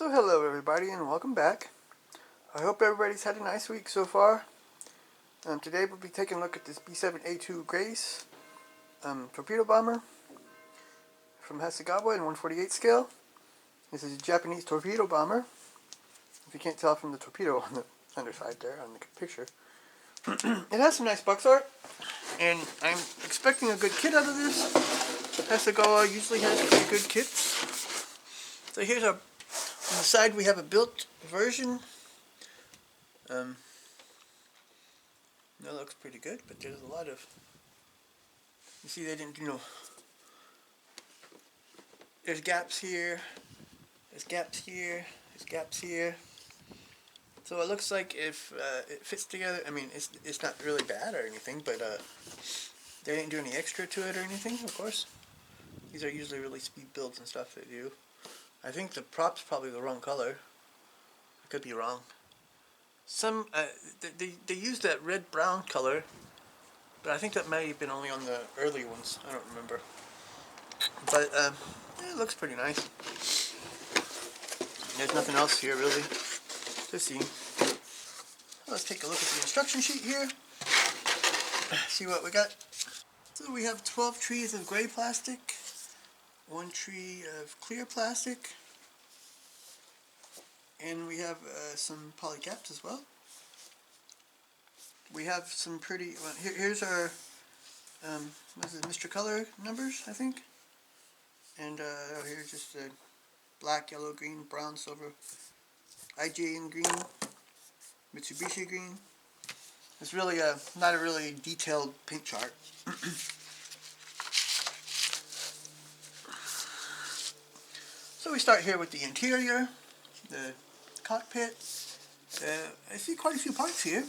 So hello everybody and welcome back. I hope everybody's had a nice week so far. Today we'll be taking a look at this B7A2 Grace torpedo bomber from Hasegawa in 1/48 scale. This is a Japanese torpedo bomber. If you can't tell from the torpedo on the underside there on the picture. It has some nice box art, and I'm expecting a good kit out of this. Hasegawa usually has pretty good kits. So here's our, on the side we have a built version. That looks pretty good, but there's a lot of, you see they didn't, there's gaps here, there's gaps here, there's gaps here. So it looks like if it fits together, I mean, it's not really bad or anything, but they didn't do any extra to it or anything, of course. These are usually really speed builds and stuff they do. I think the prop's probably the wrong color. I could be wrong. Some, they used that red-brown color, but I think that may have been only on the early ones. I don't remember. But it looks pretty nice. There's nothing else here really to see. Let's take a look at the instruction sheet here. See what we got. So we have 12 trees of gray plastic, 1 tree of clear plastic, and we have some poly caps as well. We have some pretty, well, here's our, what is it, Mr. Color numbers, I think. And here's just black, yellow, green, brown, silver, IJN green, Mitsubishi green. It's really not a really detailed paint chart. So we start here with the interior, the cockpit. I see quite a few parts here,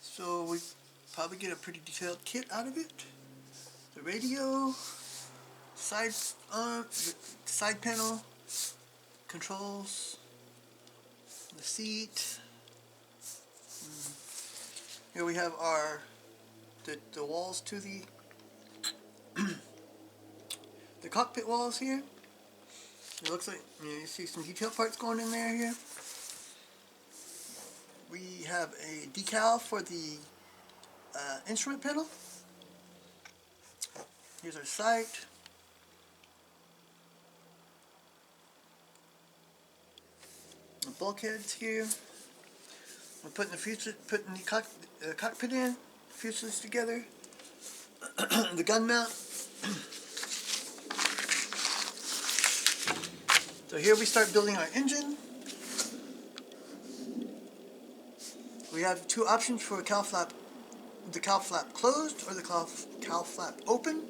so we probably get a pretty detailed kit out of it. The radio, side panel, controls, the seat. Here we have our the walls to the the cockpit walls here. It looks like you see some detail parts going in there here. We have a decal for the instrument panel. Here's our sight. The bulkheads here. We're putting the cockpit in, fuselage together. The gun mount. So here we start building our engine. We have 2 options for cowl flap, the cowl flap closed or the cowl flap open.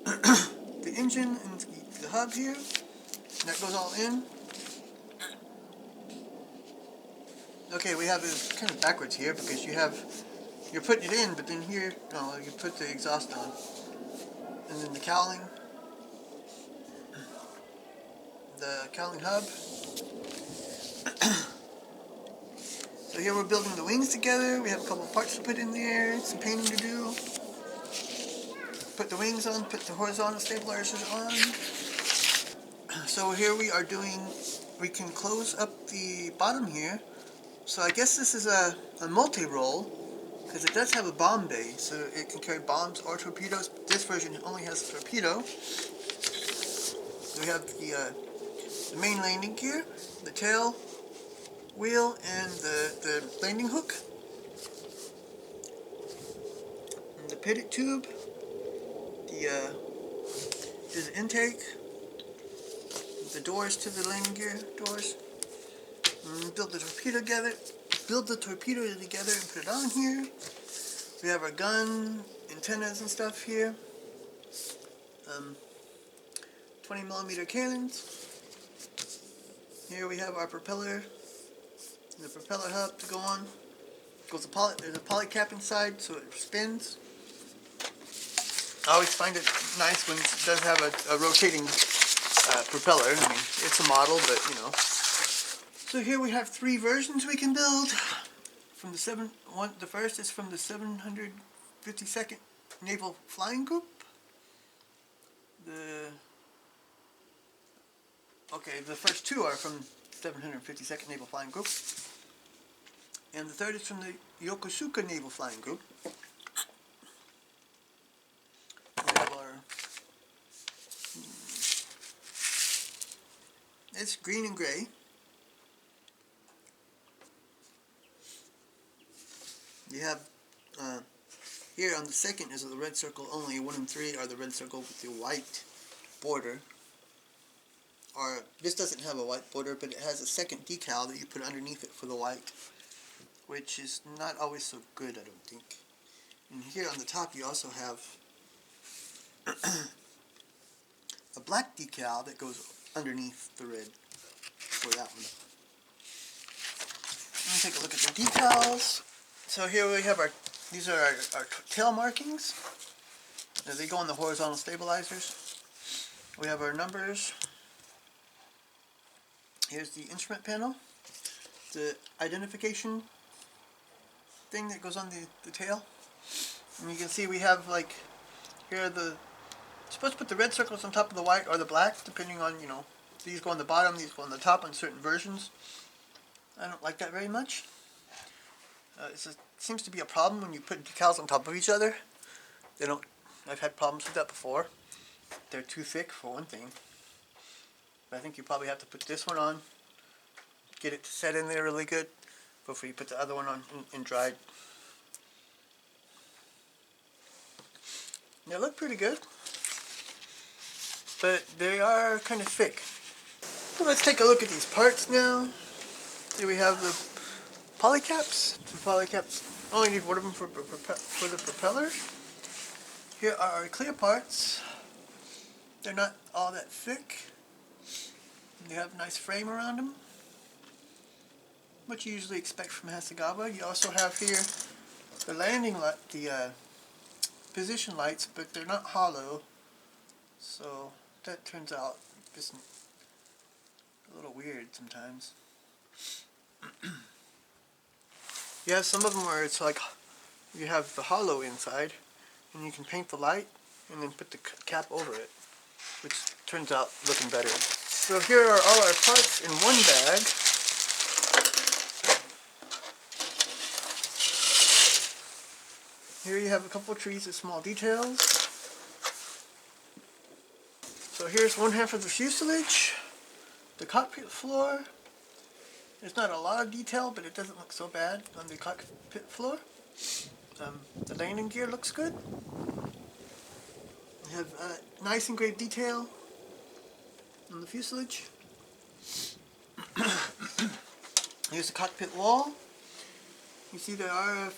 The engine and the hub here, that goes all in. Okay, we have it kind of backwards here because you're putting it in, but then here, no, you put the exhaust on. And then the cowling hub. So here we're building the wings together. We have a couple of parts to put in there, some painting to do. Put the wings on, put the horizontal stabilizers on. So here we are we can close up the bottom here. So I guess this is a multi-role, because it does have a bomb bay, so it can carry bombs or torpedoes. This version only has a torpedo. We have the main landing gear, the tail wheel, and the landing hook, and the pitted tube. There's the intake, the doors to the landing gear doors. Build the torpedo together and put it on here. We have our gun, antennas and stuff here. 20mm cannons. Here we have our propeller, the propeller hub to go on. There's a poly cap inside so it spins. I always find it nice when it does have a rotating propeller. I mean, it's a model, but you know. So here we have 3 versions we can build. The first is from the 752nd Naval Flying Group. The Okay, the first two are from 752nd Naval Flying Group, and the third is from the Yokosuka Naval Flying Group. We have our, it's green and gray. You have here on the second is the red circle only. 1 and 3 are the red circle with the white border. Or this doesn't have a white border, but it has a second decal that you put underneath it for the white, which is not always so good, I don't think. And here on the top you also have a black decal that goes underneath the red for that one. Let me take a look at the decals. So here we have these are our tail markings. Now they go on the horizontal stabilizers. We have our numbers. Here's the instrument panel. The identification thing that goes on the tail. And you can see we have like, here are you're supposed to put the red circles on top of the white or the black, depending on, you know, these go on the bottom, these go on the top on certain versions. I don't like that very much. It seems to be a problem when you put decals on top of each other. I've had problems with that before. They're too thick for one thing. But I think you probably have to put this one on, get it to set in there really good before you put the other one on and dried. They look pretty good, but they are kind of thick. So let's take a look at these parts now. Here we have the polycaps. The polycaps, only need one of them for the propeller. Here are our clear parts. They're not all that thick. They have a nice frame around them, what you usually expect from Hasegawa. You also have here the landing light, the position lights, but they're not hollow, so that turns out just a little weird sometimes. Yeah, some of them where it's like you have the hollow inside, and you can paint the light and then put the cap over it, which turns out looking better. So here are all our parts in one bag. Here you have a couple of trees of small details. So here's one half of the fuselage, the cockpit floor. There's not a lot of detail, but it doesn't look so bad on the cockpit floor. The landing gear looks good. We have nice engraved detail on the fuselage. Here's the cockpit wall. You see there are a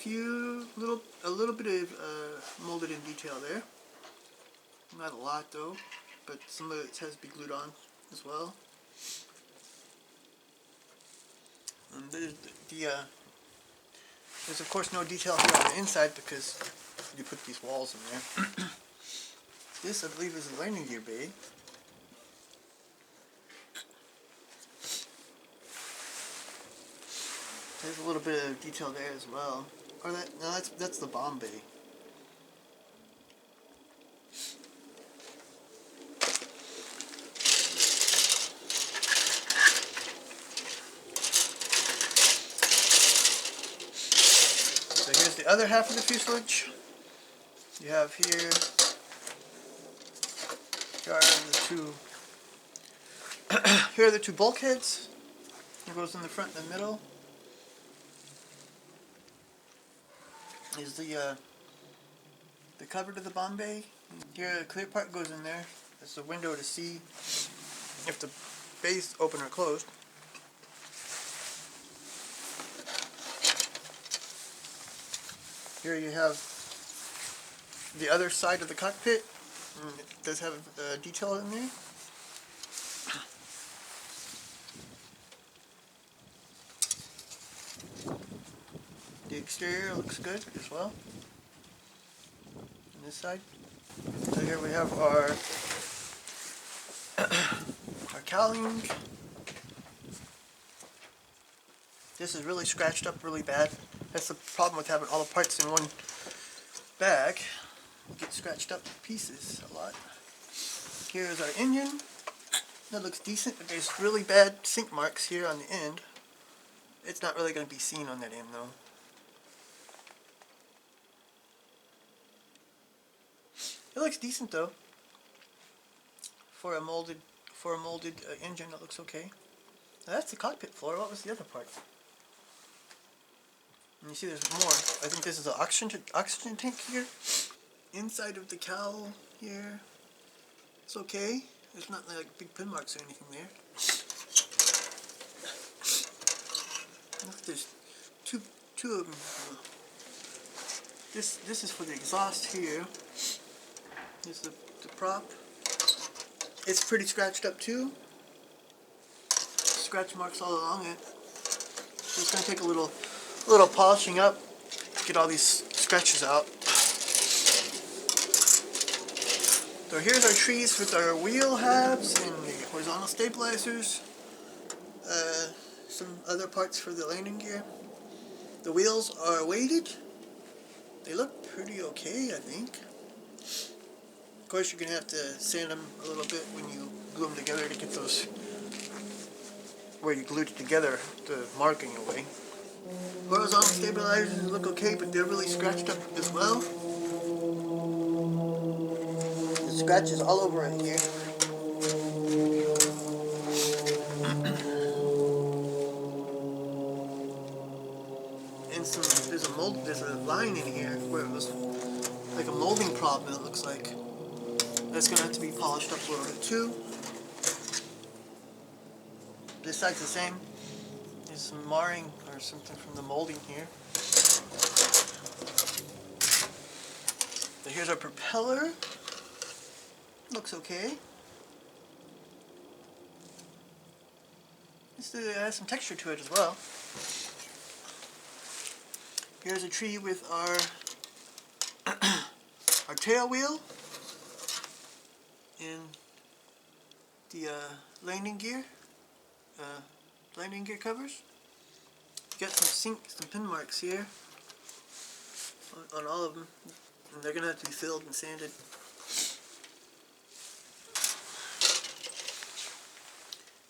little bit of molded in detail there. Not a lot though, but some of it has to be glued on as well. And there's of course no detail here on the inside because you put these walls in there. This, I believe, is the landing gear bay. There's a little bit of detail there as well. Or that's the bomb bay. So here's the other half of the fuselage. You have here here are the two bulkheads. It goes in the front and the middle. Is the cover to the bomb bay. Here the clear part goes in there. That's the window to see if the bay's open or closed. Here you have the other side of the cockpit. It does have detail in there. The exterior looks good as well. On this side. So here we have our cowling. This is really scratched up really bad. That's the problem with having all the parts in one bag. You get scratched up to pieces a lot. Here's our engine. That looks decent, but there's really bad sink marks here on the end. It's not really going to be seen on that end though. It looks decent though. For a molded engine, it looks okay. Now that's the cockpit floor. What was the other part? And you see there's more. I think this is an oxygen tank here. Inside of the cowl here. It's okay. There's not like big pin marks or anything there. Look, there's two of them. This is for the exhaust here. This is the prop. It's pretty scratched up too. Scratch marks all along it. So it's gonna take a little polishing up to get all these scratches out. So here's our trees with our wheel halves and the horizontal stabilizers. Some other parts for the landing gear. The wheels are weighted. They look pretty okay, I think. Of course, you're going to have to sand them a little bit when you glue them together to get those, where you glued it together, the marking away. Horizontal stabilizers look okay, but they're really scratched up as well. The scratches all over it here. And there's a line in here where it was like a molding problem, it looks like. That's going to have to be polished up a little bit too. This side's the same. There's some marring or something from the molding here. So here's our propeller. Looks okay. This has some texture to it as well. Here's a tree with our our tail wheel and the landing gear covers. You got some pin marks here on all of them, and they're gonna have to be filled and sanded.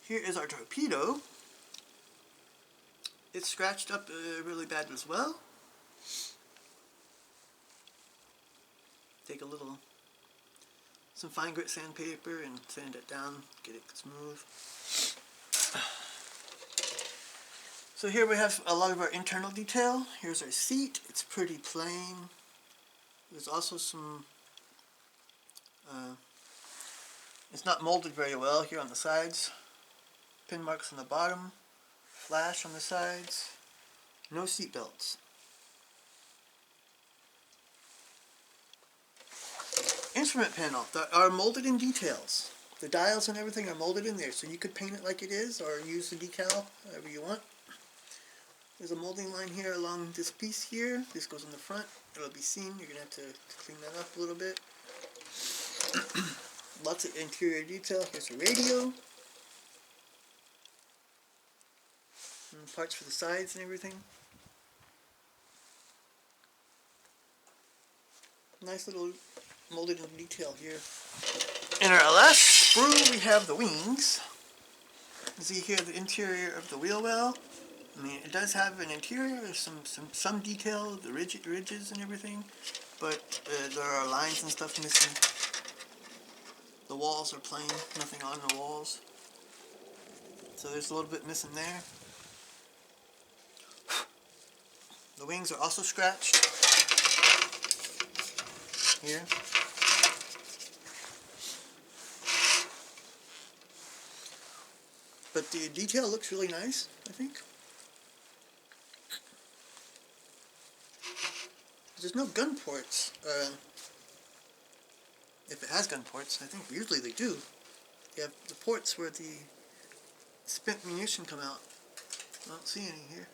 Here is our torpedo. It's scratched up really bad as well. Take some fine grit sandpaper and sand it down, get it smooth. So here we have a lot of our internal detail. Here's our seat. It's pretty plain. There's also some, it's not molded very well here on the sides. Pin marks on the bottom, flash on the sides, no seat belts. Instrument panel that are molded in details. The dials and everything are molded in there, so you could paint it like it is or use the decal, however you want. There's a molding line here along this piece here. This goes in the front. It'll be seen. You're going to have to clean that up a little bit. Lots of interior detail. Here's a radio. And parts for the sides and everything. Nice little molded in detail here. In our last sprue, we have the wings. You see here the interior of the wheel well. I mean, it does have an interior, there's some detail, the ridges and everything, but there are lines and stuff missing. The walls are plain, nothing on the walls. So there's a little bit missing there. The wings are also scratched here. But the detail looks really nice, I think. There's no gun ports. If it has gun ports, I think usually they do. You have the ports where the spent munition come out. I don't see any here.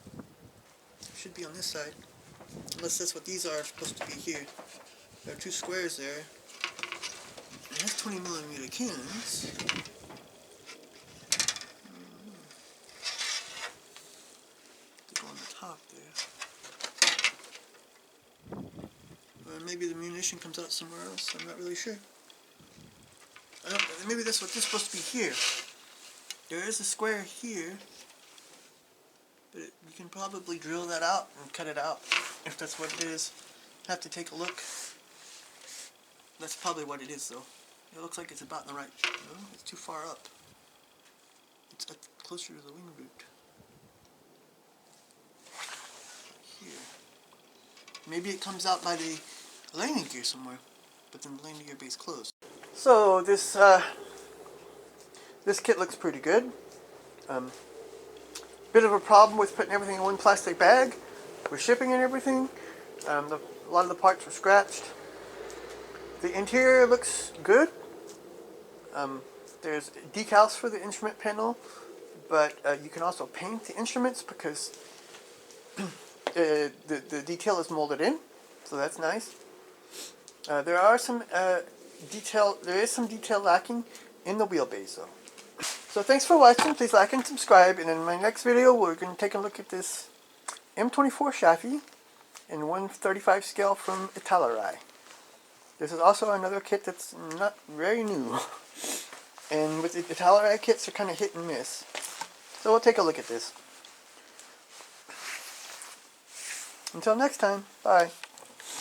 It should be on this side. Unless that's what these are supposed to be here. There are two squares there. It has 20mm cannons. To go on the top there. Or maybe the munition comes out somewhere else. I'm not really sure. Maybe that's what this is supposed to be here. There is a square here, but you can probably drill that out and cut it out if that's what it is. Have to take a look. That's probably what it is though. It looks like it's about in the right. No, it's too far up. It's closer to the wing root. Here. Maybe it comes out by the landing gear somewhere, but then the landing gear bay's closed. So this kit looks pretty good. Bit of a problem with putting everything in one plastic bag for shipping and everything. A lot of the parts were scratched. The interior looks good. There's decals for the instrument panel, but you can also paint the instruments because the detail is molded in, so that's nice. There is some detail lacking in the wheelbase though. So thanks for watching. Please like and subscribe, and in my next video we're going to take a look at this M24 Chaffee in 1/35 scale from Italeri. This is also another kit that's not very new. And with the Italeri kits, they're kind of hit and miss. So we'll take a look at this. Until next time, bye.